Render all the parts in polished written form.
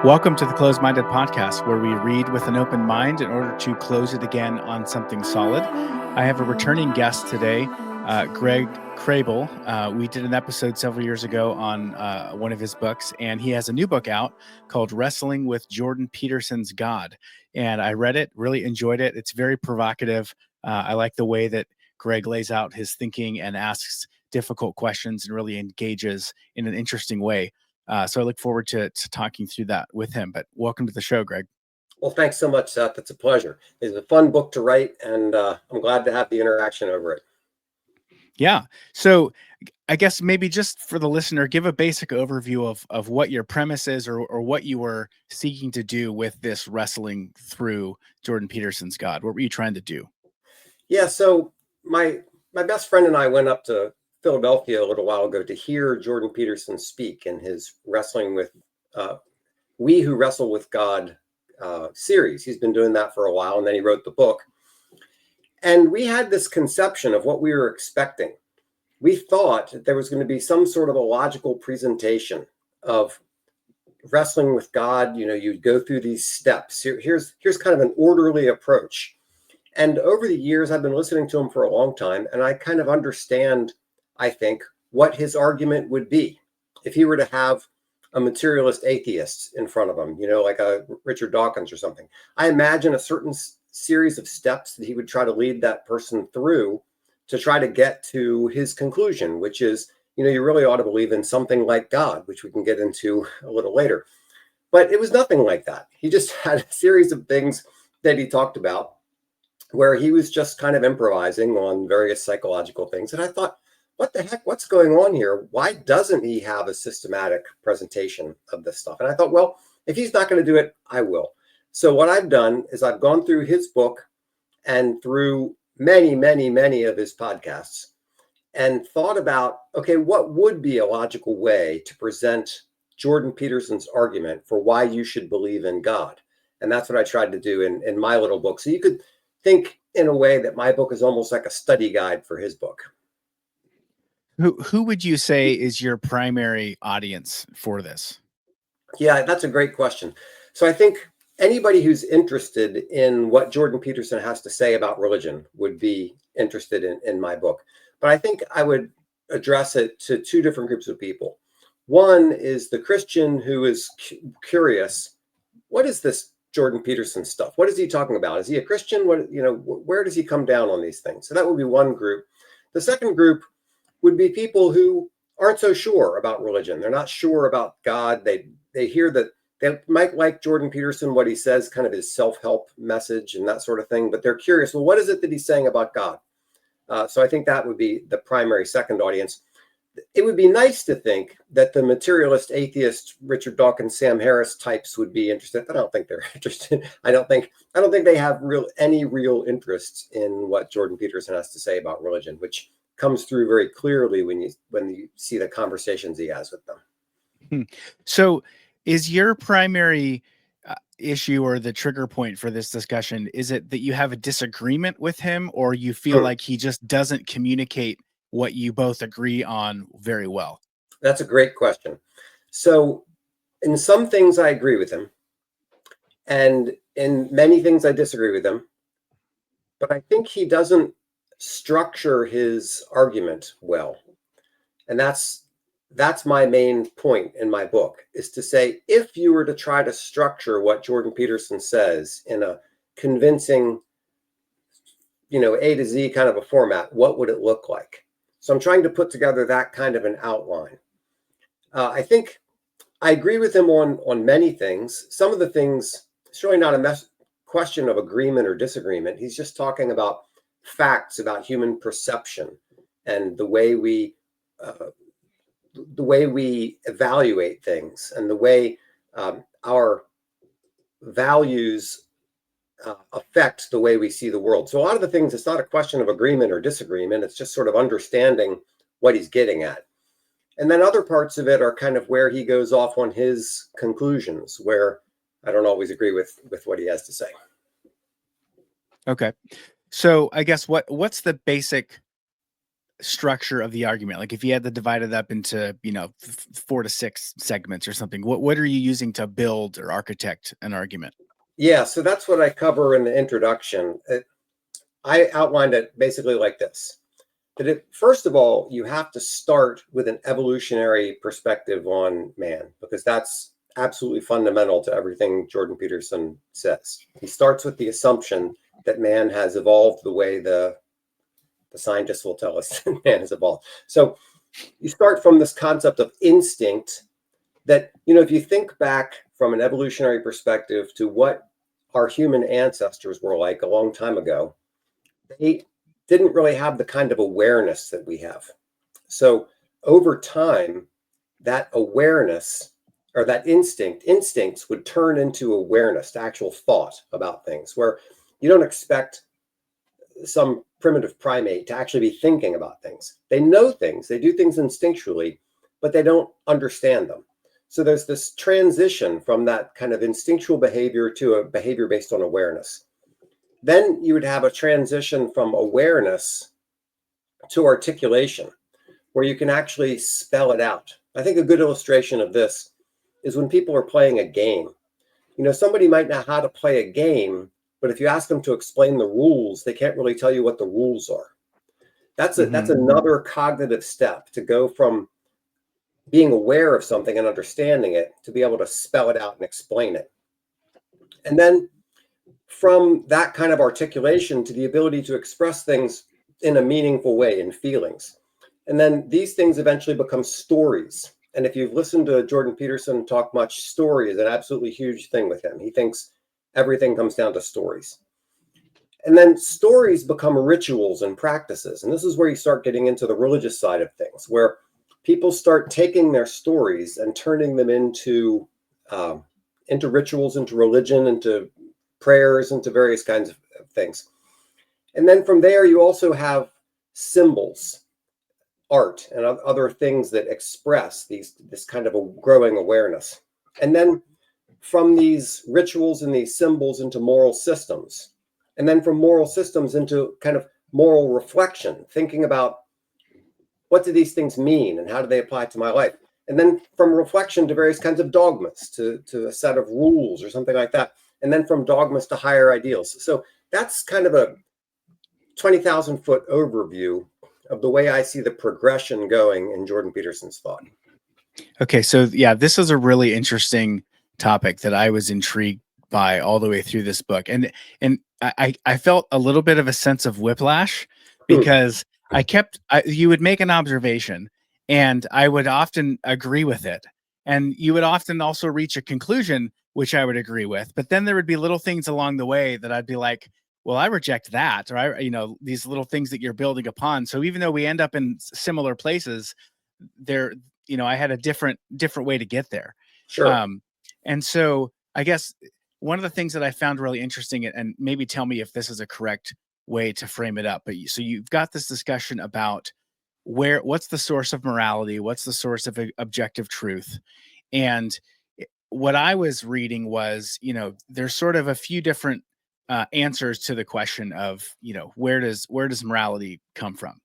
Welcome to the Closed-Minded Podcast, where we read with an open mind in order to close it again on something solid. I have a returning guest today, Greg Krehbiel. We did an episode several years ago on one of his books, and he has a new book out called Wrestling with Jordan Peterson's God. And I read it, really enjoyed it. It's very provocative. I like the way that Greg lays out his thinking and asks difficult questions and really engages in an interesting way. So I look forward to talking through that with him. But welcome to the show, Greg. Well, thanks so much, Seth. It's a pleasure. It's a fun book to write, and I'm glad to have the interaction over it. Yeah. So I guess maybe just for the listener, give a basic overview of what your premise is or what you were seeking to do with this wrestling through Jordan Peterson's God. What were you trying to do? Yeah, so my best friend and I went up to Philadelphia a little while ago to hear Jordan Peterson speak in his Wrestling with We Who Wrestle with God series. He's been doing that for a while, and then he wrote the book. And we had this conception of what we were expecting. We thought that there was going to be some sort of a logical presentation of wrestling with God. You know, you'd go through these steps. Here's kind of an orderly approach. And over the years, I've been listening to him for a long time, and I kind of understand, I think, what his argument would be if he were to have a materialist atheist in front of him, you know, like a Richard Dawkins or something. I imagine a certain series of steps that he would try to lead that person through to try to get to his conclusion, which is, you know, you really ought to believe in something like God, which we can get into a little later. But it was nothing like that. He just had a series of things that he talked about where he was just kind of improvising on various psychological things. And I thought, what the heck, what's going on here? Why doesn't he have a systematic presentation of this stuff? And I thought, well, if he's not going to do it, I will. So what I've done is I've gone through his book and through many, many, many of his podcasts and thought about, okay, what would be a logical way to present Jordan Peterson's argument for why you should believe in God? And that's what I tried to do in my little book. So you could think in a way that my book is almost like a study guide for his book. Who would you say is your primary audience for this? Yeah, that's a great question. So I think anybody who's interested in what Jordan Peterson has to say about religion would be interested in my book. But I think I would address it to two different groups of people. One is the Christian who is curious, what is this Jordan Peterson stuff? What is he talking about? Is he a Christian? What, you know, where does he come down on these things? So that would be one group. The second group would be people who aren't so sure about religion. They're not sure about God. They hear that they might like Jordan Peterson, what he says, kind of his self-help message and that sort of thing, but they're curious, well, what is it that he's saying about God? So I think that would be the primary second audience. It would be nice to think that the materialist, atheist, Richard Dawkins, Sam Harris types would be interested. I don't think they're interested. I don't think they have any real interest in what Jordan Peterson has to say about religion, which comes through very clearly when you see the conversations he has with them. So is your primary issue or the trigger point for this discussion, is it that you have a disagreement with him, or you feel like he just doesn't communicate what you both agree on very well? That's a great question. So in some things I agree with him, and in many things I disagree with him, but I think he doesn't structure his argument well. And that's my main point in my book, is to say, if you were to try to structure what Jordan Peterson says in a convincing, you know, A to Z kind of a format, what would it look like? So I'm trying to put together that kind of an outline. I think I agree with him on many things. Some of the things, it's really not a question of agreement or disagreement. He's just talking about facts about human perception and the way we evaluate things and the way our values affect the way we see the world. So a lot of the things, it's not a question of agreement or disagreement. It's just sort of understanding what he's getting at. And then other parts of it are kind of where he goes off on his conclusions, where I don't always agree with what he has to say. Okay. So I guess what's the basic structure of the argument? Like if you had to divide it up into, 4 to 6 segments or something, what are you using to build or architect an argument? Yeah, so that's what I cover in the introduction. I outlined it basically like this. First of all, you have to start with an evolutionary perspective on man, because that's absolutely fundamental to everything Jordan Peterson says. He starts with the assumption that man has evolved the way the scientists will tell us that man has evolved. So you start from this concept of instinct that, if you think back from an evolutionary perspective to what our human ancestors were like a long time ago, they didn't really have the kind of awareness that we have. So over time, that awareness or that instincts would turn into awareness, to actual thought about things, where you don't expect some primitive primate to actually be thinking about things. They know things, they do things instinctually, but they don't understand them. So there's this transition from that kind of instinctual behavior to a behavior based on awareness. Then you would have a transition from awareness to articulation, where you can actually spell it out. I think a good illustration of this is when people are playing a game. Somebody might know how to play a game, but if you ask them to explain the rules, they can't really tell you what the rules are. That's another cognitive step, to go from being aware of something and understanding it to be able to spell it out and explain it. And then from that kind of articulation to the ability to express things in a meaningful way, in feelings. And then these things eventually become stories. And if you've listened to Jordan Peterson talk much, story is an absolutely huge thing with him. He thinks everything comes down to stories. And then stories become rituals and practices. And this is where you start getting into the religious side of things, where people start taking their stories and turning them into rituals, into religion, into prayers, into various kinds of things. And then from there, you also have symbols, art, and other things that express this kind of a growing awareness. And then from these rituals and these symbols into moral systems. And then from moral systems into kind of moral reflection, thinking about what do these things mean and how do they apply to my life? And then from reflection to various kinds of dogmas, to a set of rules or something like that. And then from dogmas to higher ideals. So that's kind of a 20,000 foot overview of the way I see the progression going in Jordan Peterson's thought. Okay, so yeah, this is a really interesting topic that I was intrigued by all the way through this book, and I felt a little bit of a sense of whiplash, because you would make an observation, and I would often agree with it, and you would often also reach a conclusion which I would agree with, but then there would be little things along the way that I'd be like, well, I reject that, or these little things that you're building upon. So even though we end up in similar places, there, I had a different way to get there. Sure. And so I guess one of the things that I found really interesting, and maybe tell me if this is a correct way to frame it up, but so you've got this discussion about what's the source of morality, what's the source of objective truth. And what I was reading was, there's sort of a few different answers to the question of, where does morality come from?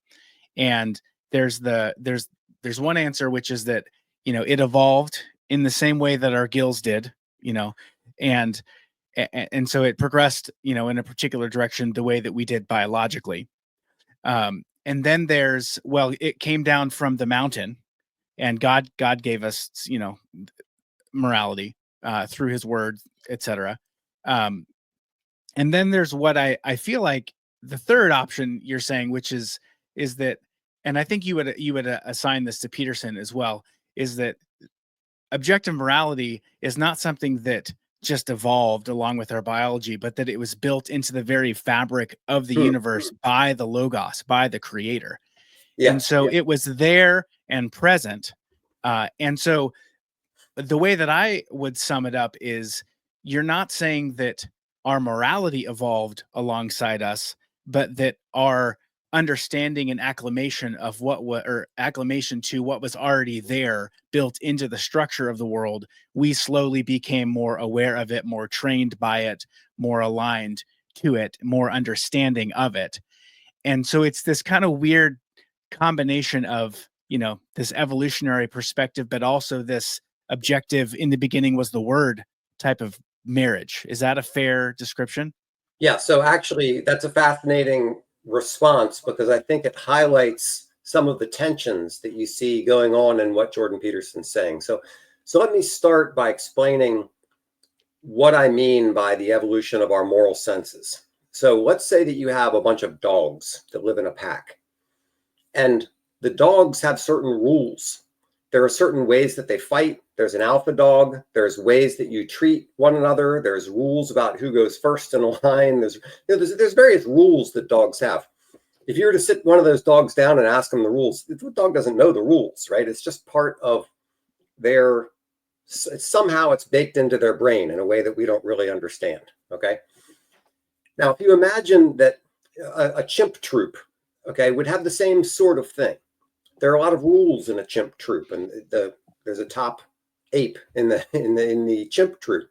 And there's one answer, which is that, it evolved in the same way that our gills did, and so it progressed, in a particular direction, the way that we did biologically. And then it came down from the mountain, and God gave us, morality through his word, etc. And then there's what I feel like the third option you're saying, which is that, and I think you would assign this to Peterson as well, is that objective morality is not something that just evolved along with our biology, but that it was built into the very fabric of the universe by the Logos, by the Creator. Yes, and so it was there and present. And so the way that I would sum it up is, you're not saying that our morality evolved alongside us, but that our understanding and acclimation to what was already there, built into the structure of the world, we slowly became more aware of it, more trained by it, more aligned to it, more understanding of it. And so it's this kind of weird combination of, this evolutionary perspective, but also this objective, in the beginning was the word type of marriage. Is that a fair description? Yeah, so actually, that's a fascinating response because I think it highlights some of the tensions that you see going on in what Jordan Peterson's saying. So let me start by explaining what I mean by the evolution of our moral senses. So let's say that you have a bunch of dogs that live in a pack, and the dogs have certain rules. There are certain ways that they fight. There's an alpha dog. There's ways that you treat one another. There's rules about who goes first in a line. There's various rules that dogs have. If you were to sit one of those dogs down and ask them the rules, the dog doesn't know the rules, right? It's just part of their, somehow it's baked into their brain in a way that we don't really understand, okay? Now, if you imagine that a chimp troop, okay, would have the same sort of thing. There are a lot of rules in a chimp troop, and there's a top ape in the chimp troop,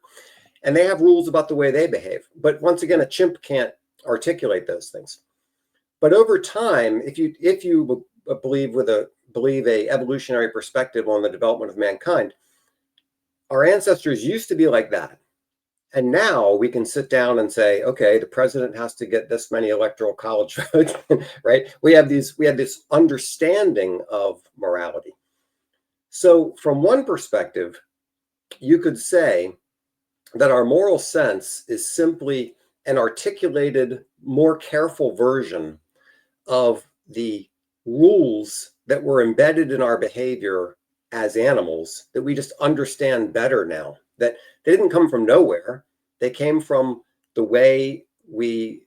and they have rules about the way they behave. But once again, a chimp can't articulate those things. But over time, if you believe a evolutionary perspective on the development of mankind, our ancestors used to be like that. And now we can sit down and say, okay, the president has to get this many electoral college votes, right? We have this understanding of morality. So from one perspective, you could say that our moral sense is simply an articulated, more careful version of the rules that were embedded in our behavior as animals that we just understand better now. That they didn't come from nowhere. They came from the way we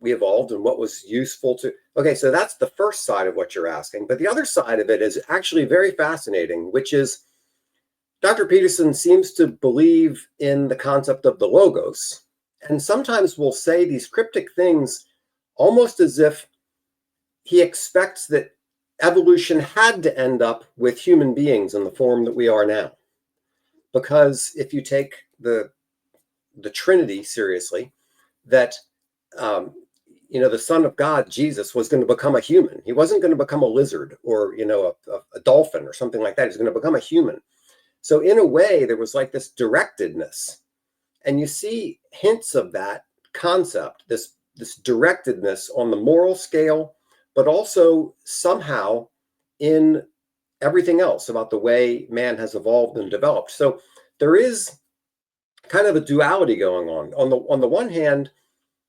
evolved and what was useful to. Okay, so that's the first side of what you're asking. But the other side of it is actually very fascinating, which is Dr. Peterson seems to believe in the concept of the logos, and sometimes will say these cryptic things almost as if he expects that evolution had to end up with human beings in the form that we are now. Because if you take the Trinity seriously, that the Son of God, Jesus, was going to become a human. He wasn't going to become a lizard or a dolphin or something like that. He's going to become a human. So in a way, there was like this directedness, and you see hints of that concept, this directedness on the moral scale, but also somehow in everything else about the way man has evolved and developed. So there is kind of a duality going on. On the one hand,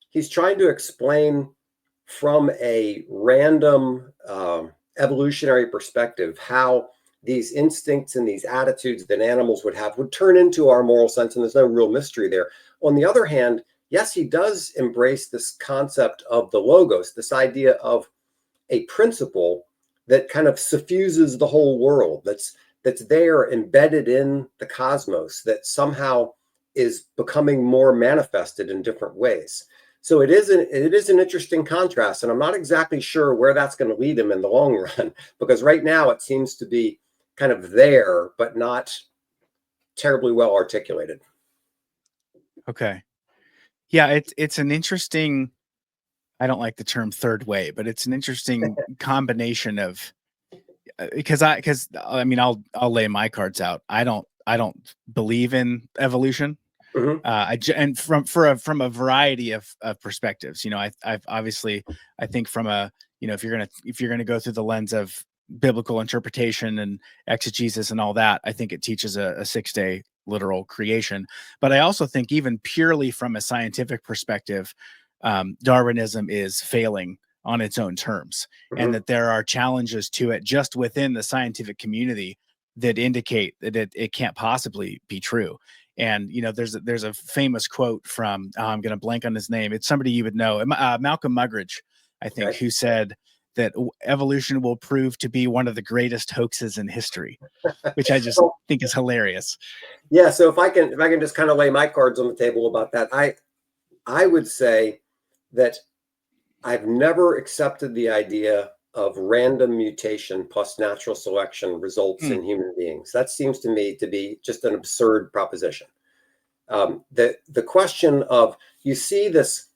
he's trying to explain from a random evolutionary perspective how these instincts and these attitudes that animals would have would turn into our moral sense, and there's no real mystery there. On the other hand, yes, he does embrace this concept of the logos, this idea of a principle that kind of suffuses the whole world, that's there embedded in the cosmos, that somehow is becoming more manifested in different ways. So it is an interesting contrast, and I'm not exactly sure where that's going to lead him in the long run, because right now it seems to be kind of there, but not terribly well articulated. Okay. Yeah, it's an interesting, I don't like the term third way, but it's an interesting combination of because I mean I'll lay my cards out. I don't believe in evolution. Mm-hmm. And from a variety of perspectives, I've obviously, I think from a, if you're gonna go through the lens of biblical interpretation and exegesis and all that, I think it teaches a 6-day literal creation. But I also think even purely from a scientific perspective, Darwinism is failing on its own terms, Mm-hmm. and that there are challenges to it just within the scientific community that indicate that it can't possibly be true. And there's a famous quote from I'm going to blank on his name. It's somebody you would know, Malcolm Muggeridge, I think, who said that evolution will prove to be one of the greatest hoaxes in history, which I just think is hilarious. Yeah. So if I can just kind of lay my cards on the table about that, I would say that I've never accepted the idea of random mutation plus natural selection results in human beings. That seems to me to be just an absurd proposition. The question of, you see this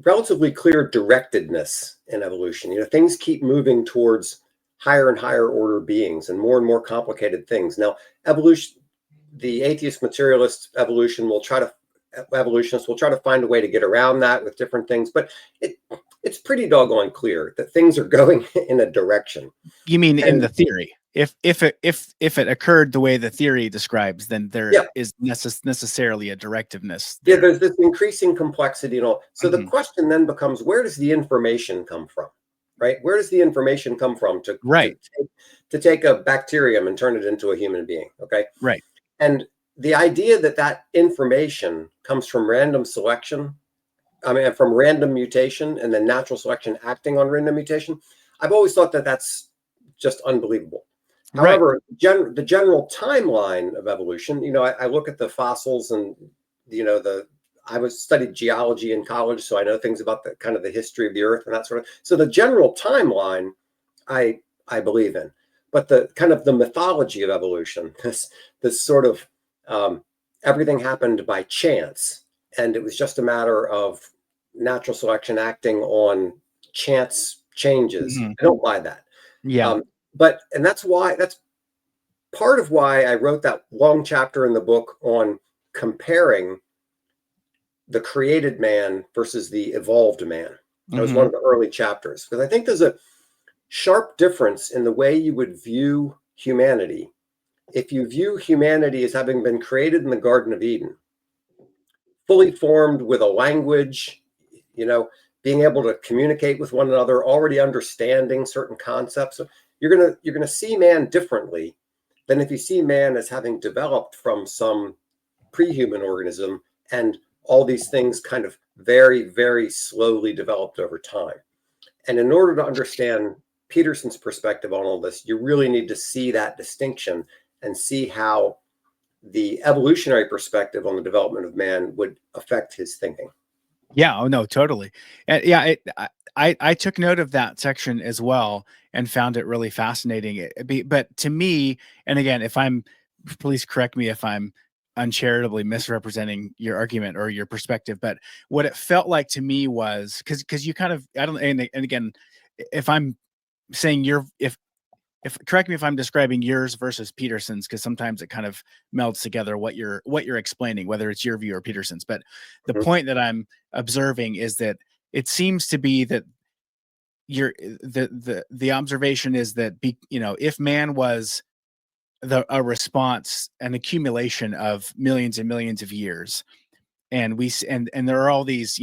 relatively clear directedness in evolution. Things keep moving towards higher and higher order beings and more complicated things. Now, evolution, the atheist materialist evolutionists will try to find a way to get around that with different things, but it's pretty doggone clear that things are going in a direction. You mean in the theory? If it occurred the way the theory describes, then there is necessarily a directiveness there. Yeah, there's this increasing complexity and all. So the question then becomes, where does the information come from? Right? Where does the information come from to take a bacterium and turn it into a human being? Okay. Right. And the idea that information comes from random selection, from random mutation and then natural selection acting on random mutation, I've always thought that that's just unbelievable. However, the general timeline of evolution, I look at the fossils and, I studied geology in college, so I know things about the kind of the history of the earth and that sort of. So the general timeline, I believe in, but the kind of the mythology of evolution, this sort of everything happened by chance, and it was just a matter of natural selection acting on chance changes. I don't buy that. Yeah. And that's part of why I wrote that long chapter in the book on comparing the created man versus the evolved man. That was one of the early chapters, because I think there's a sharp difference in the way you would view humanity. If you view humanity as having been created in the Garden of Eden, fully formed with a language, being able to communicate with one another, already understanding certain concepts, you're gonna see man differently than if you see man as having developed from some pre-human organism, and all these things kind of very, very slowly developed over time. And in order to understand Peterson's perspective on all this, you really need to see that distinction and see how the evolutionary perspective on the development of man would affect his thinking. Yeah. Oh no, totally. Yeah. I took note of that section as well and found it really fascinating. But to me, and again, please correct me if I'm uncharitably misrepresenting your argument or your perspective, but what it felt like to me was because you kind of, I don't, and again, if I'm saying if correct me if I'm describing yours versus Peterson's, because sometimes it kind of melds together what you're explaining, whether it's your view or Peterson's. But the point that I'm observing is that it seems to be that the observation is that if man was a response, an accumulation of millions and millions of years, and there are all these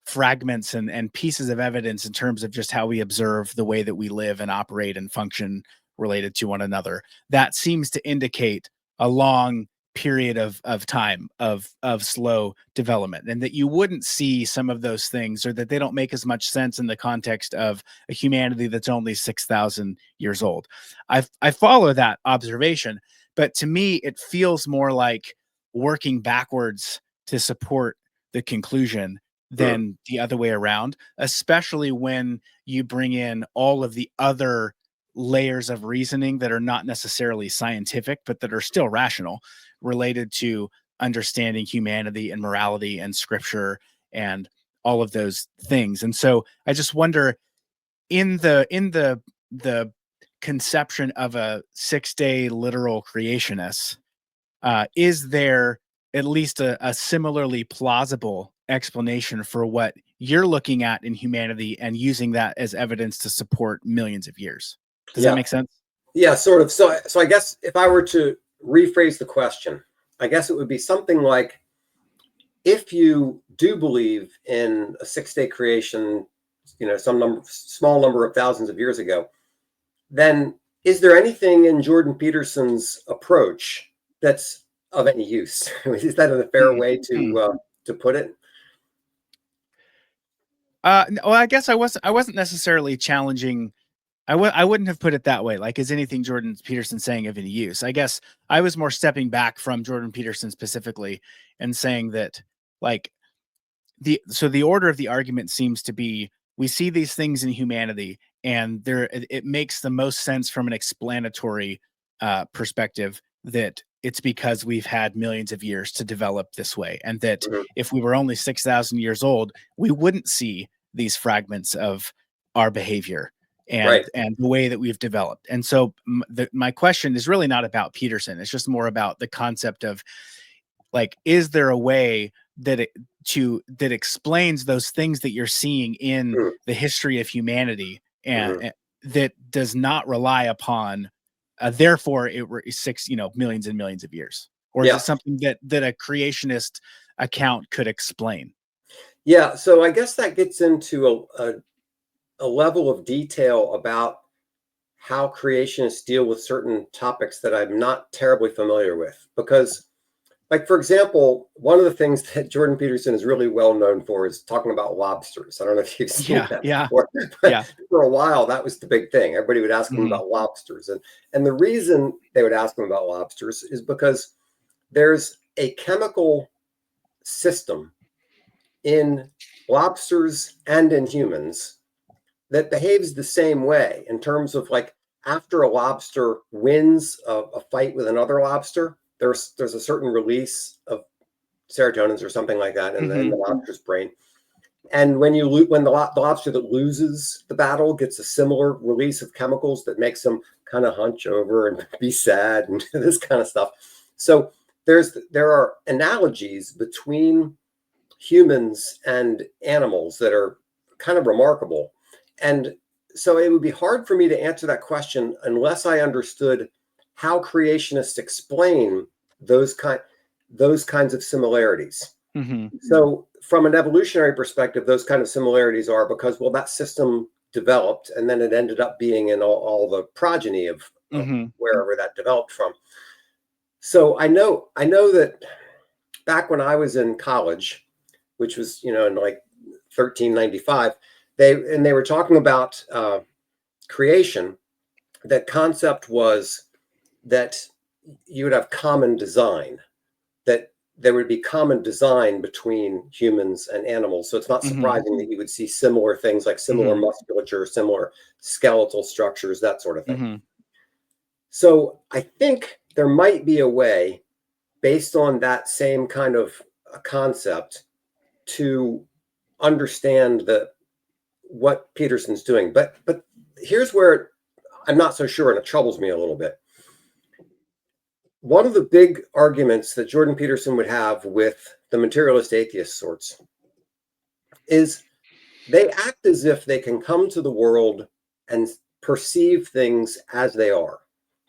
fragments and pieces of evidence in terms of just how we observe the way that we live and operate and function related to one another, that seems to indicate a long period of time of slow development, and that you wouldn't see some of those things, or that they don't make as much sense in the context of a humanity that's only 6,000 years old. I follow that observation, but to me it feels more like working backwards to support the conclusion than the other way around, especially when you bring in all of the other layers of reasoning that are not necessarily scientific, but that are still rational, related to understanding humanity and morality and scripture and all of those things. And so I just wonder, in the conception of a 6-day literal creationist, is there at least a similarly plausible explanation for what you're looking at in humanity and using that as evidence to support millions of years? Does that make sense? Yeah, sort of. So I guess if I were to rephrase the question, I guess it would be something like, if you do believe in a 6-day creation, some small number of thousands of years ago, then is there anything in Jordan Peterson's approach that's of any use? Is that a fair way to put it? Well, I guess I wasn't necessarily challenging. I wouldn't have put it that way. Like, is anything Jordan Peterson saying of any use? I guess I was more stepping back from Jordan Peterson specifically and saying that, like, the order of the argument seems to be, we see these things in humanity, and it makes the most sense from an explanatory perspective that it's because we've had millions of years to develop this way, and that Mhm. if we were only 6,000 years old, we wouldn't see these fragments of our behavior Right. and the way that we've developed. And so my question is really not about Peterson. It's just more about the concept of, like, is there a way that that explains those things that you're seeing in Mhm. the history of humanity, and, Mhm. that does not rely upon therefore it were six, millions and millions of years? Or is it Yeah. something that a creationist account could explain? Yeah. So I guess that gets into a level of detail about how creationists deal with certain topics that I'm not terribly familiar with. Because, like, for example, one of the things that Jordan Peterson is really well known for is talking about lobsters. I don't know if you've seen Yeah, that yeah, before, but yeah. for a while, that was the big thing. Everybody would ask him Hmm. about lobsters. And the reason they would ask him about lobsters is because there's a chemical system in lobsters and in humans that behaves the same way in terms of, like, after a lobster wins a fight with another lobster, there's a certain release of serotonins or something like that in Hmm. the lobster's brain. And when the lobster that loses the battle gets a similar release of chemicals that makes them kind of hunch over and be sad and this kind of stuff. So there are analogies between humans and animals that are kind of remarkable. And so it would be hard for me to answer that question unless I understood how creationists explain those kind those kinds of similarities. Hmm. So from an evolutionary perspective, those kind of similarities are because, well, that system developed and then it ended up being in all the progeny of Hmm. wherever that developed from. So I know that back when I was in college, which was, in like 1395, they were talking about creation. That concept was that you would have common design, that there would be common design between humans and animals. So it's not Hmm. surprising that you would see similar things, like similar Hmm. musculature, similar skeletal structures, that sort of thing. Hmm. So I think there might be a way, based on that same kind of concept, to understand what Peterson's doing. But here's where I'm not so sure, and it troubles me a little bit. One of the big arguments that Jordan Peterson would have with the materialist atheist sorts is they act as if they can come to the world and perceive things as they are,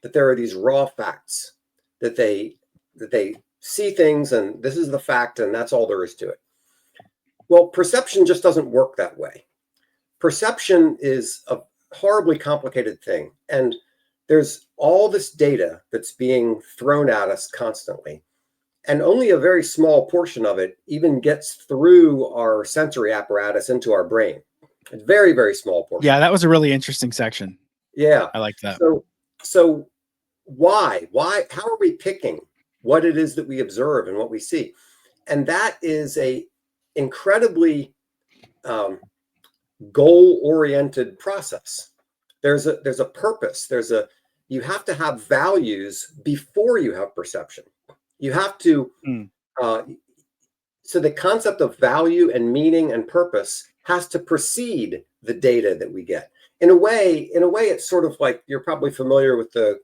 that there are these raw facts, that they see things and this is the fact and that's all there is to it. Well, perception just doesn't work that way. Perception is a horribly complicated thing, and there's all this data that's being thrown at us constantly, and only a very small portion of it even gets through our sensory apparatus into our brain. A very, very small portion. Yeah, that was a really interesting section. Yeah. I like that. So why how are we picking what it is that we observe and what we see? And that is a incredibly goal oriented process. There's a purpose. You have to have values before you have perception. You have to Mm. uh, so the concept of value and meaning and purpose has to precede the data that we get. In a way, it's sort of like, you're probably familiar with the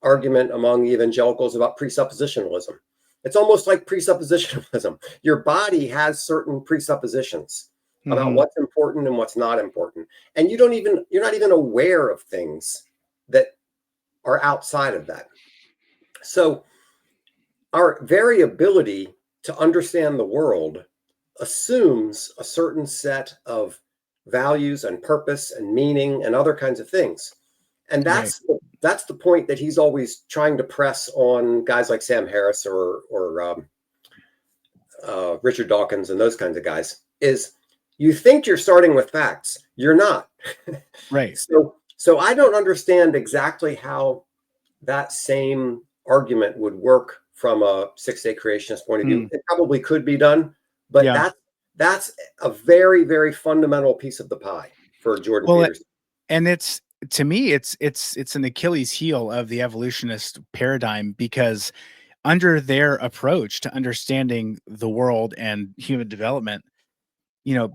argument among evangelicals about presuppositionalism. It's almost like presuppositionalism. Your body has certain presuppositions about Hmm. what's important and what's not important. And you're not even aware of things that are outside of that. So our very ability to understand the world assumes a certain set of values and purpose and meaning and other kinds of things. And Right. that's the point that he's always trying to press on guys like Sam Harris or Richard Dawkins and those kinds of guys. Is you think you're starting with facts, you're not. Right. So I don't understand exactly how that same argument would work from a Six-Day Creationist point of view. Mm. It probably could be done, but Yeah. that's a very, very fundamental piece of the pie for Jordan Well, Peterson. and it's to me, it's an Achilles heel of the evolutionist paradigm, because under their approach to understanding the world and human development, you know,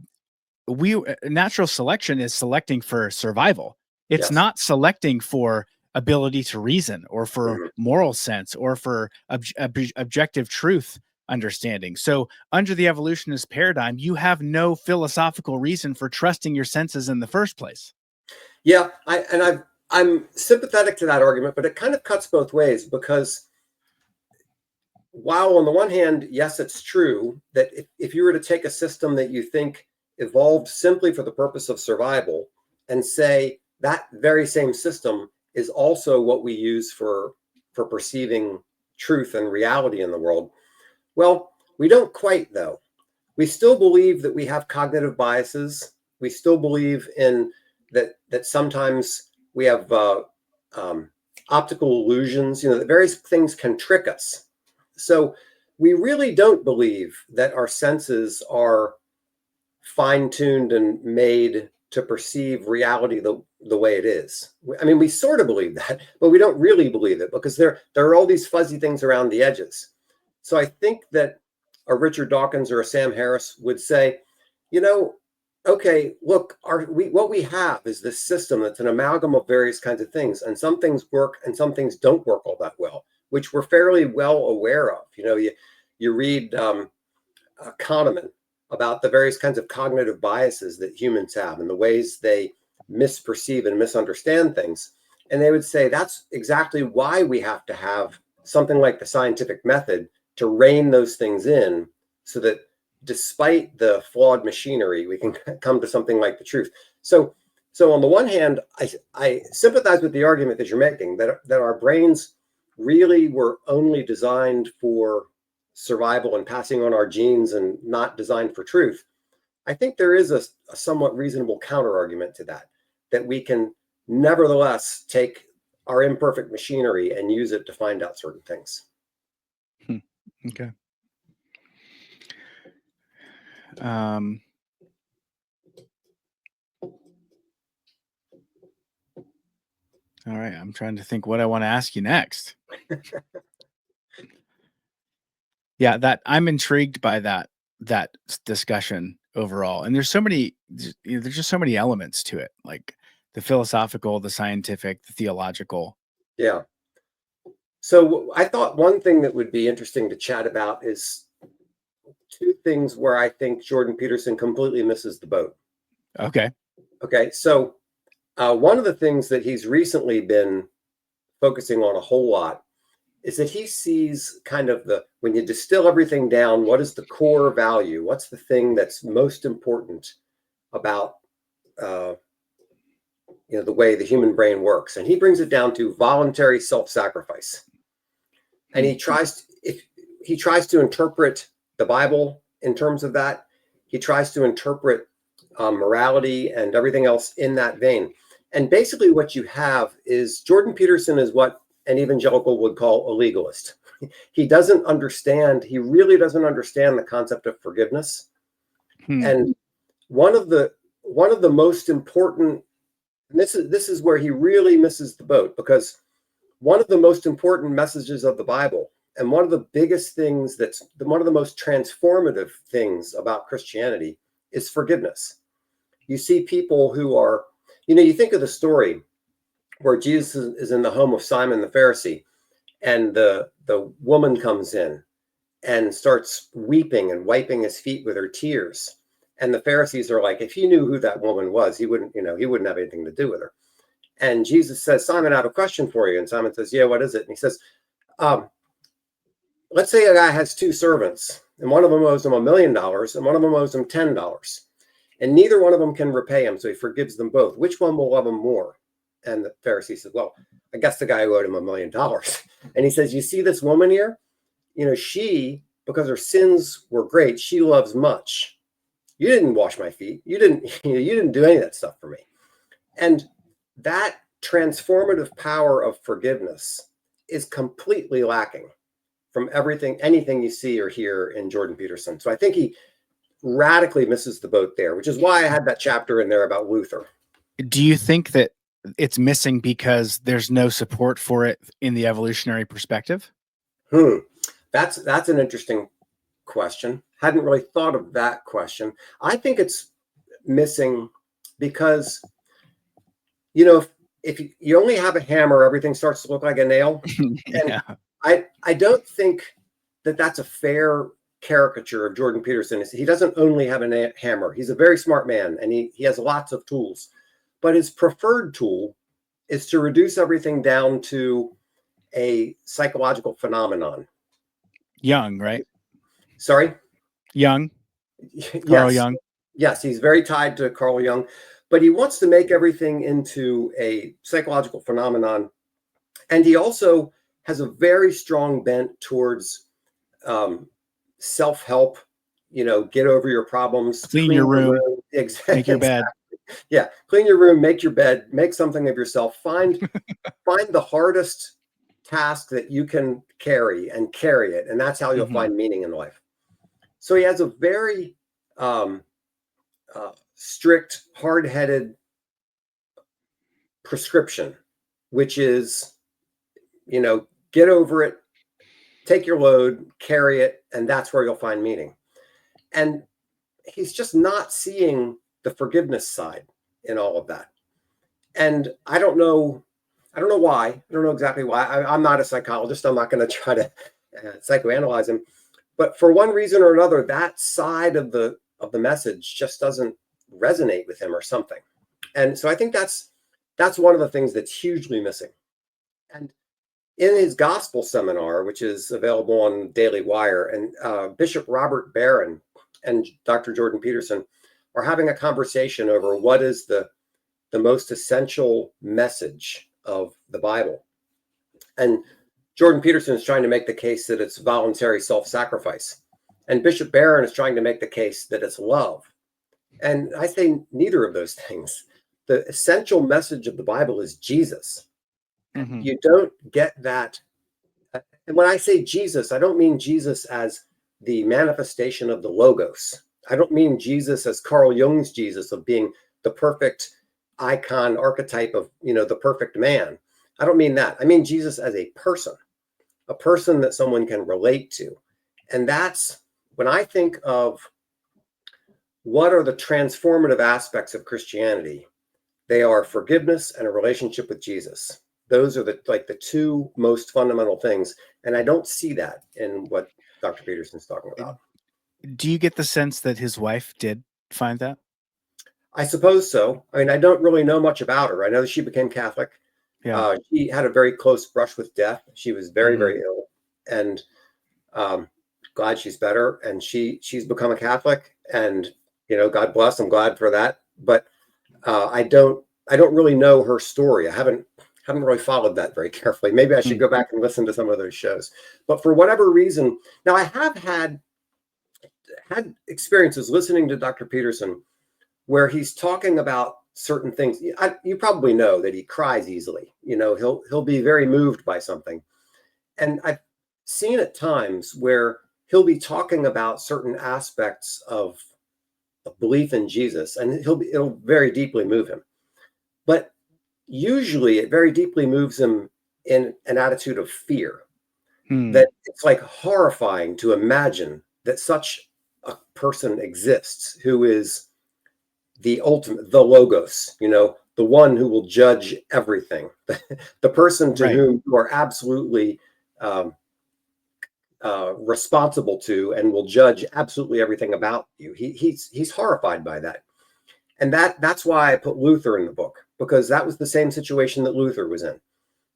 natural selection is selecting for survival. It's Yes. not selecting for ability to reason or for Mhm. moral sense or for objective truth understanding. So under the evolutionist paradigm, you have no philosophical reason for trusting your senses in the first place. Yeah, I'm sympathetic to that argument, but it kind of cuts both ways because while on the one hand, yes, it's true that if you were to take a system that you think evolved simply for the purpose of survival and say that very same system is also what we use for perceiving truth and reality in the world, well, we don't quite though. We still believe that we have cognitive biases. We still believe in that sometimes we have optical illusions. That various things can trick us. So we really don't believe that our senses are fine-tuned and made to perceive reality the way it is. I mean, we sort of believe that, but we don't really believe it because there are all these fuzzy things around the edges. So I think that a Richard Dawkins or a Sam Harris would say, you know, okay, look, what we have is this system that's an amalgam of various kinds of things, and some things work and some things don't work all that well, which we're fairly well aware of. You read Kahneman about the various kinds of cognitive biases that humans have and the ways they misperceive and misunderstand things. And they would say that's exactly why we have to have something like the scientific method to rein those things in so that despite the flawed machinery, we can come to something like the truth. So on the one hand, I sympathize with the argument that you're making that our brains really were only designed for survival and passing on our genes and not designed for truth. I think there is a somewhat reasonable counter argument to that we can nevertheless take our imperfect machinery and use it to find out certain things. Okay. Um, all right. I'm trying to think what I want to ask you next. Yeah, that I'm intrigued by that discussion overall. And there's just so many elements to it, like the philosophical, the scientific, the theological. Yeah. So I thought one thing that would be interesting to chat about is two things where I think Jordan Peterson completely misses the boat. Okay. Okay. So one of the things that he's recently been focusing on a whole lot is that he sees kind of when you distill everything down, what is the core value? What's the thing that's most important about the way the human brain works? And he brings it down to voluntary self-sacrifice. And he tries to interpret the Bible in terms of that. He tries to interpret morality and everything else in that vein. And basically what you have is Jordan Peterson is what an evangelical would call a legalist. He really doesn't understand the concept of forgiveness. And one of the most important, and this is where he really misses the boat, because one of the most important messages of the Bible, and one of the biggest things one of the most transformative things about Christianity, is forgiveness. You see people who are, you think of the story where Jesus is in the home of Simon the Pharisee, and the woman comes in and starts weeping and wiping his feet with her tears. And the Pharisees are like, if he knew who that woman was, he wouldn't have anything to do with her. And Jesus says, Simon, I have a question for you. And Simon says, yeah, what is it? And he says, let's say a guy has two servants, and one of them owes him $1 million and one of them owes him $10. And neither one of them can repay him, so he forgives them both. Which one will love him more? And the Pharisee says, well, I guess the guy who owed him $1 million. And he says, you see this woman here? She, because her sins were great, she loves much. You didn't wash my feet. You didn't do any of that stuff for me. And that transformative power of forgiveness is completely lacking from anything you see or hear in Jordan Peterson. So I think he radically misses the boat there, which is why I had that chapter in there about Luther. Do you think that it's missing because there's no support for it in the evolutionary perspective? That's an interesting question. Hadn't really thought of that question. I think it's missing because, if you only have a hammer, everything starts to look like a nail. Yeah. And I don't think that that's a fair caricature of Jordan Peterson. He doesn't only have a hammer. He's a very smart man, and he has lots of tools. But his preferred tool is to reduce everything down to a psychological phenomenon. Jung, right? Sorry? Jung. Carl Jung. Yes, he's very tied to Carl Jung, but he wants to make everything into a psychological phenomenon. And he also has a very strong bent towards self-help, get over your problems. Clean your room. Exactly. Make your bed. Yeah, clean your room, make your bed, make something of yourself. Find the hardest task that you can carry and carry it, and that's how you'll find meaning in life. So he has a very strict, hard-headed prescription, which is, get over it, take your load, carry it, and that's where you'll find meaning. And he's just not seeing the forgiveness side in all of that. And I don't know why. I don't know exactly why. I'm not a psychologist. I'm not going to try to psychoanalyze him. But for one reason or another, that side of the message just doesn't resonate with him or something. And so I think that's one of the things that's hugely missing. And in his gospel seminar, which is available on Daily Wire, and Bishop Robert Barron and Dr. Jordan Peterson are having a conversation over what is the most essential message of the Bible. And Jordan Peterson is trying to make the case that it's voluntary self-sacrifice. And Bishop Barron is trying to make the case that it's love. And I say neither of those things. The essential message of the Bible is Jesus. Mm-hmm. You don't get that. And when I say Jesus, I don't mean Jesus as the manifestation of the Logos. I don't mean Jesus as Carl Jung's Jesus of being the perfect icon archetype of, the perfect man. I don't mean that. I mean Jesus as a person that someone can relate to. And that's when I think of what are the transformative aspects of Christianity, they are forgiveness and a relationship with Jesus. Those are the two most fundamental things. And I don't see that in what Dr. Peterson's talking about. Do you get the sense that his wife did find that? I suppose so. I mean, I don't really know much about her. I know she became Catholic. Yeah. She had a very close brush with death. She was very, very ill, and glad she's better. And she's become a Catholic, and God bless. I'm glad for that. But I don't really know her story. I haven't really followed that very carefully. Maybe I should go back and listen to some of those shows. But for whatever reason, now I have had experiences listening to Dr. Peterson where he's talking about certain things. You probably know that he cries easily. He'll be very moved by something. And I've seen at times where he'll be talking about certain aspects of belief in Jesus, and it'll very deeply move him. But usually it very deeply moves him in an attitude of fear, that it's like horrifying to imagine that such a person exists who is the ultimate, the Logos, the one who will judge everything, the person to whom you are absolutely responsible to and will judge absolutely everything about you. He's horrified by that. And that's why I put Luther in the book, because that was the same situation that Luther was in.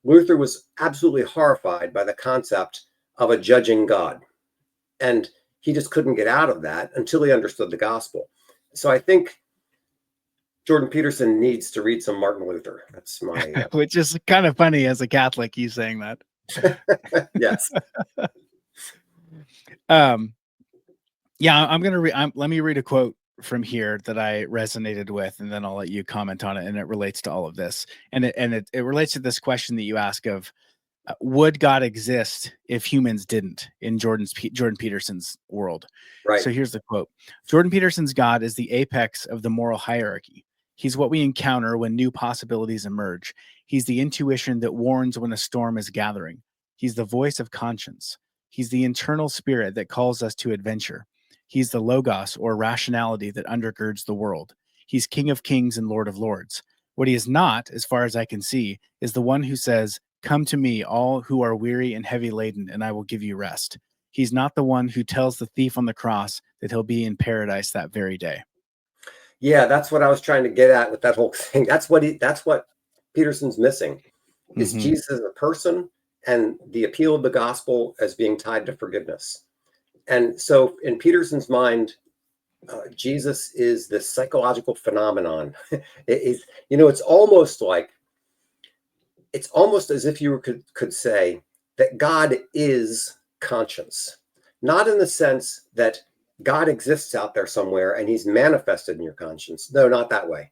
Luther was absolutely horrified by the concept of a judging God. And he just couldn't get out of that until he understood the gospel. So I think Jordan Peterson needs to read some Martin Luther. That's my... Which is kind of funny as a Catholic, you saying that. Yes. Yeah, I'm going to let me read a quote from here that I resonated with, and then I'll let you comment on it. And it relates to all of this. And it relates to this question that you ask of, would God exist if humans didn't, in Jordan Peterson's world? Right. So here's the quote. Jordan Peterson's God is the apex of the moral hierarchy. He's what we encounter when new possibilities emerge. He's the intuition that warns when a storm is gathering. He's the voice of conscience. He's the internal spirit that calls us to adventure. He's the logos or rationality that undergirds the world. He's King of Kings and Lord of Lords. What he is not, as far as I can see, is the one who says, "Come to me, all who are weary and heavy laden, and I will give you rest." He's not the one who tells the thief on the cross that he'll be in paradise that very day. Yeah, that's what I was trying to get at with that whole thing. That's what Peterson's missing, is Mm-hmm. Jesus as a person and the appeal of the gospel as being tied to forgiveness. And so in Peterson's mind, Jesus is this psychological phenomenon. It's almost as if you could say that God is conscience, not in the sense that God exists out there somewhere and he's manifested in your conscience. No, not that way.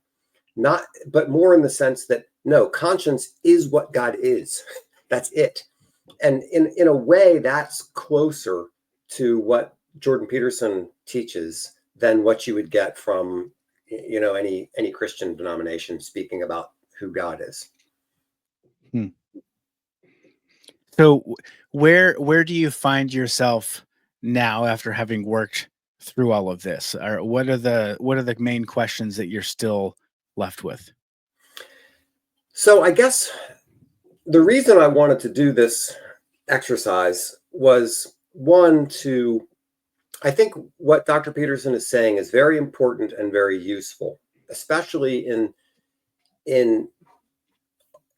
But more in the sense that no, conscience is what God is. That's it. And in a way, that's closer to what Jordan Peterson teaches than what you would get from any Christian denomination speaking about who God is. Hmm. So where do you find yourself now after having worked through all of this? Or what are the main questions that you're still left with? So I guess the reason I wanted to do this exercise was one to I think what Dr. Peterson is saying is very important and very useful, especially in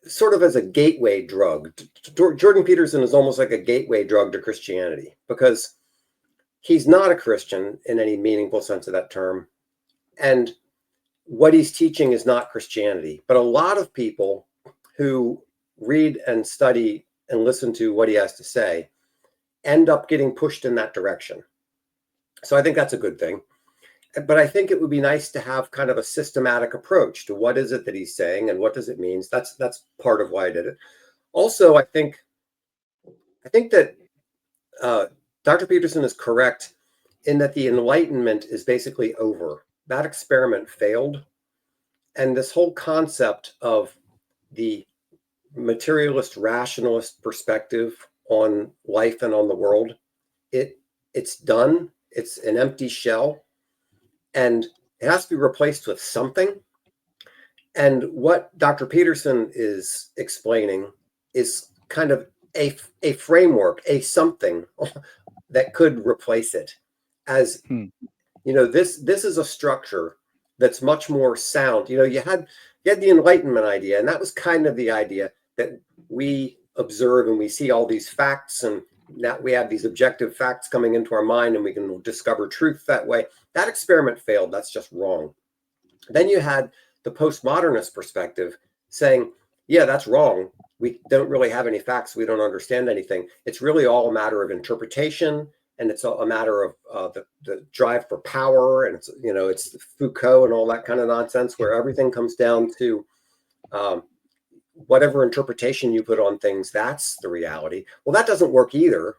sort of as a gateway drug. Jordan Peterson is almost like a gateway drug to Christianity because he's not a Christian in any meaningful sense of that term. And what he's teaching is not Christianity. But a lot of people who read and study and listen to what he has to say end up getting pushed in that direction. So I think that's a good thing. But I think it would be nice to have kind of a systematic approach to what is it that he's saying and what does it mean. That's part of why I did it. Also, I think that Dr. Peterson is correct in that the Enlightenment is basically over. That experiment failed. And this whole concept of the materialist rationalist perspective on life and on the world, it's done. It's an empty shell. And it has to be replaced with something. And what Dr. Peterson is explaining is kind of a framework, a something that could replace it. As this is a structure that's much more sound. You had the Enlightenment idea, and that was kind of the idea that we observe and we see all these facts, and now we have these objective facts coming into our mind, and we can discover truth that way. That experiment failed. That's just wrong. Then you had the postmodernist perspective saying, yeah, that's wrong. We don't really have any facts. We don't understand anything. It's really all a matter of interpretation, and it's a matter of the drive for power, and it's Foucault and all that kind of nonsense, where everything comes down to whatever interpretation you put on things. That's the reality. Well, that doesn't work either.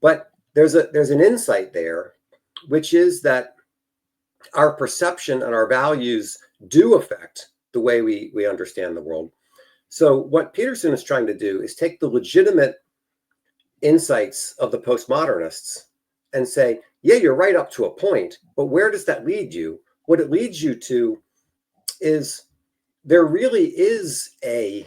But there's an insight there, which is that our perception and our values do affect the way we understand the world. So what Peterson is trying to do is take the legitimate insights of the postmodernists and say, yeah, you're right up to a point, but where does that lead you? What it leads you to is there really is a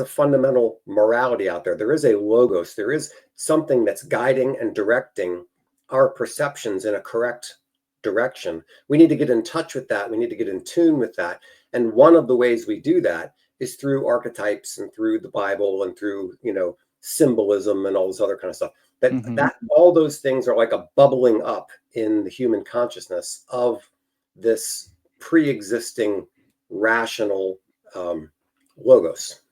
fundamental morality out there. There is a logos. There is something that's guiding and directing our perceptions in a correct direction. We need to get in touch with that. We need to get in tune with that. And one of the ways we do that is through archetypes and through the Bible and through, symbolism and all this other kind of stuff. That all those things are like a bubbling up in the human consciousness of this pre-existing rational logos.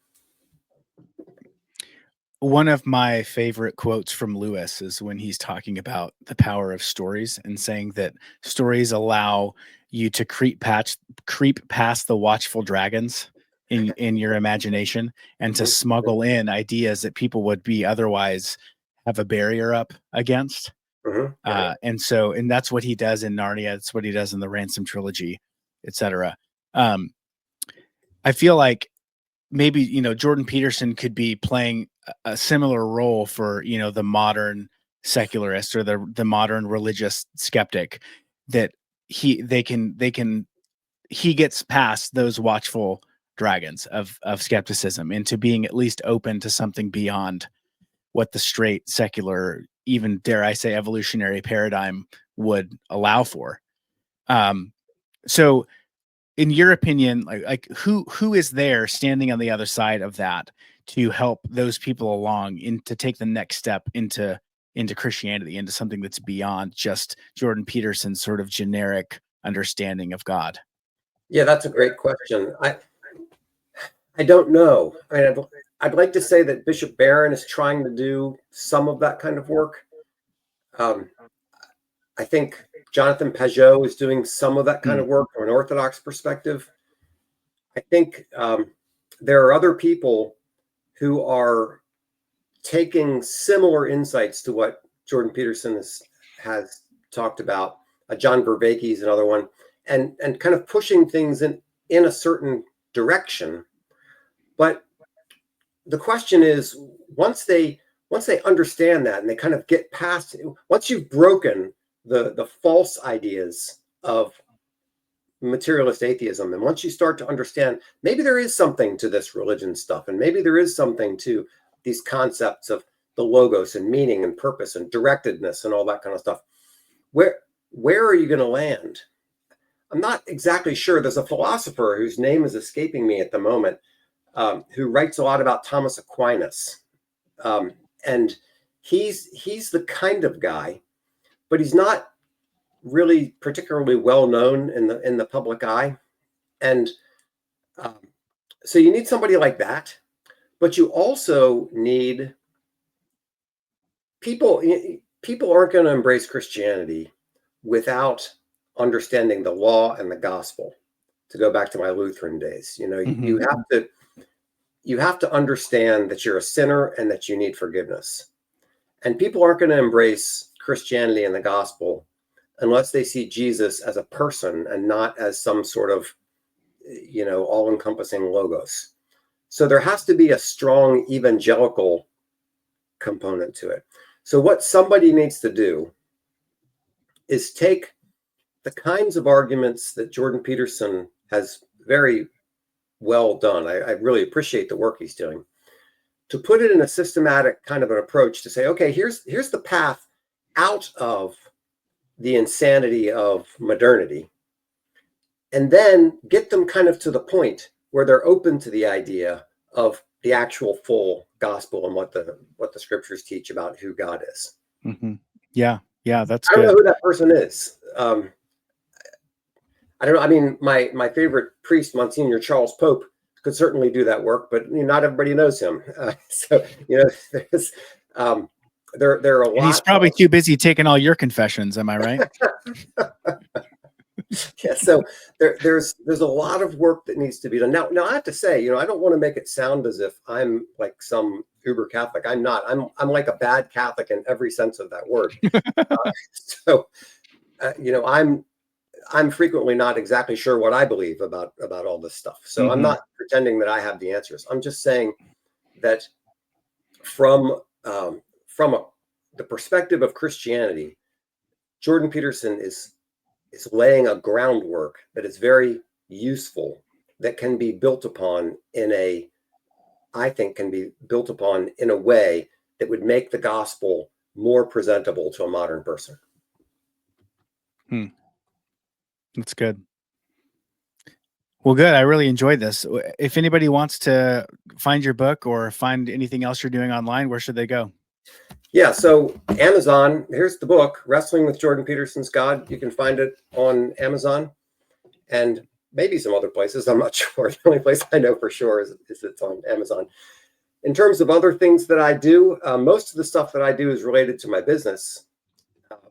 One of my favorite quotes from Lewis is when he's talking about the power of stories and saying that stories allow you to creep past the watchful dragons in your imagination and to smuggle in ideas that people would be otherwise have a barrier up against. And that's what he does in Narnia. It's what he does in the Ransom trilogy. etc. I feel like maybe, Jordan Peterson could be playing a similar role for, the modern secularist or the modern religious skeptic, that he gets past those watchful dragons of skepticism into being at least open to something beyond what the straight secular, even dare I say evolutionary paradigm would allow for. So in your opinion, like who is there standing on the other side of that to help those people along to take the next step into Christianity, into something that's beyond just Jordan Peterson's sort of generic understanding of God? Yeah, that's a great question. I don't know. I'd like to say that Bishop Barron is trying to do some of that kind of work. I think Jonathan Pageau is doing some of that kind of work from an Orthodox perspective. I think there are other people who are taking similar insights to what Jordan Peterson has talked about. John Vervaeke is another one, and kind of pushing things in a certain direction. But the question is, once they understand that and they kind of get past it, once you've broken the false ideas of materialist atheism, and once you start to understand maybe there is something to this religion stuff, and maybe there is something to these concepts of the logos and meaning and purpose and directedness and all that kind of stuff, where are you going to land? I'm not exactly sure. There's a philosopher whose name is escaping me at the moment, who writes a lot about Thomas Aquinas, and he's the kind of guy, but he's not really particularly well known in the public eye, and so you need somebody like that, but you also need people. People aren't going to embrace Christianity without understanding the law and the gospel. To go back to my Lutheran days, you have to understand that you're a sinner and that you need forgiveness. And people aren't going to embrace Christianity and the gospel unless they see Jesus as a person and not as some sort of, all-encompassing logos. So there has to be a strong evangelical component to it. So what somebody needs to do is take the kinds of arguments that Jordan Peterson has very well done. I really appreciate the work he's doing, to put it in a systematic kind of an approach to say, okay, here's the path out of the insanity of modernity, and then get them kind of to the point where they're open to the idea of the actual full gospel and what the scriptures teach about who God is. Mm-hmm. Yeah, that's I don't good. know who that person is. I don't know. I mean, my favorite priest, Monsignor Charles Pope, could certainly do that work, but not everybody knows him. So there's there are a lot. He's probably too busy taking all your confessions. Am I right? Yeah. So there's a lot of work that needs to be done. Now I have to say, I don't want to make it sound as if I'm like some uber Catholic. I'm not. I'm like a bad Catholic in every sense of that word. I'm frequently not exactly sure what I believe about all this stuff. So I'm not pretending that I have the answers. I'm just saying that from the perspective of Christianity, Jordan Peterson is laying a groundwork that is very useful, that can be built upon I think can be built upon in a way that would make the gospel more presentable to a modern person. That's good. Well, good. I really enjoyed this. If anybody wants to find your book or find anything else you're doing online, where should they go? Yeah, so Amazon, here's the book, Wrestling with Jordan Peterson's God. You can find it on Amazon and maybe some other places. I'm not sure. The only place I know for sure is it's on Amazon. In terms of other things that I do, most of the stuff that I do is related to my business.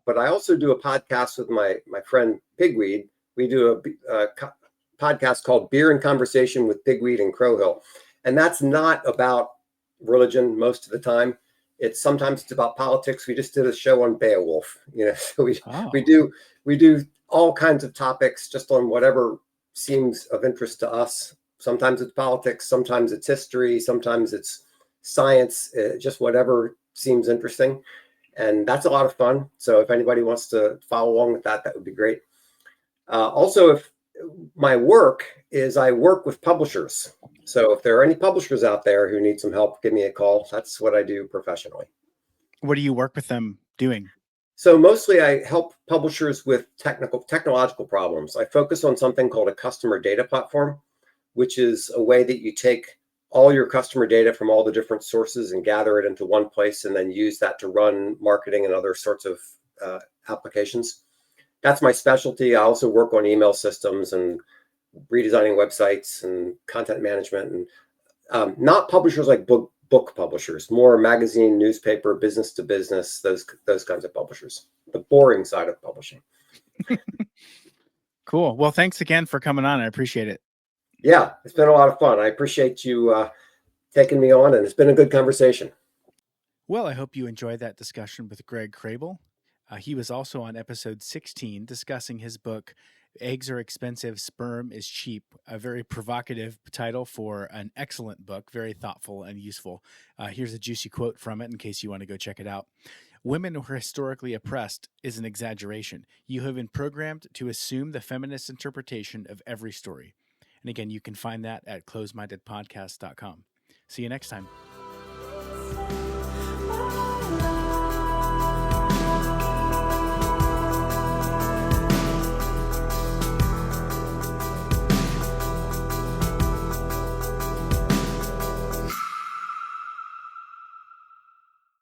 But I also do a podcast with my friend Pigweed. We do a podcast called Beer and Conversation with Pigweed and Crowhill. And that's not about religion most of the time. Sometimes it's about politics. We just did a show on Beowulf, so we do all kinds of topics just on whatever seems of interest to us. Sometimes it's politics, sometimes it's history, sometimes it's science, just whatever seems interesting. And that's a lot of fun. So if anybody wants to follow along with that, that would be great. Also, if my work is I work with publishers. So if there are any publishers out there who need some help, give me a call. That's what I do professionally. What do you work with them doing? So mostly I help publishers with technological problems. I focus on something called a customer data platform, which is a way that you take all your customer data from all the different sources and gather it into one place and then use that to run marketing and other sorts of applications. That's my specialty. I also work on email systems and redesigning websites and content management, and not publishers like book publishers, more magazine, newspaper, business to business, those kinds of publishers, the boring side of publishing. Cool. Well, thanks again for coming on. I appreciate it. Yeah, it's been a lot of fun. I appreciate you taking me on, and it's been a good conversation. Well, I hope you enjoyed that discussion with Greg Krehbiel. He was also on episode 16 discussing his book, Eggs Are Expensive, Sperm Is Cheap, a very provocative title for an excellent book, very thoughtful and useful. Here's a juicy quote from it in case you want to go check it out. Women who are historically oppressed is an exaggeration. You have been programmed to assume the feminist interpretation of every story. And again, you can find that at closemindedpodcast.com. See you next time.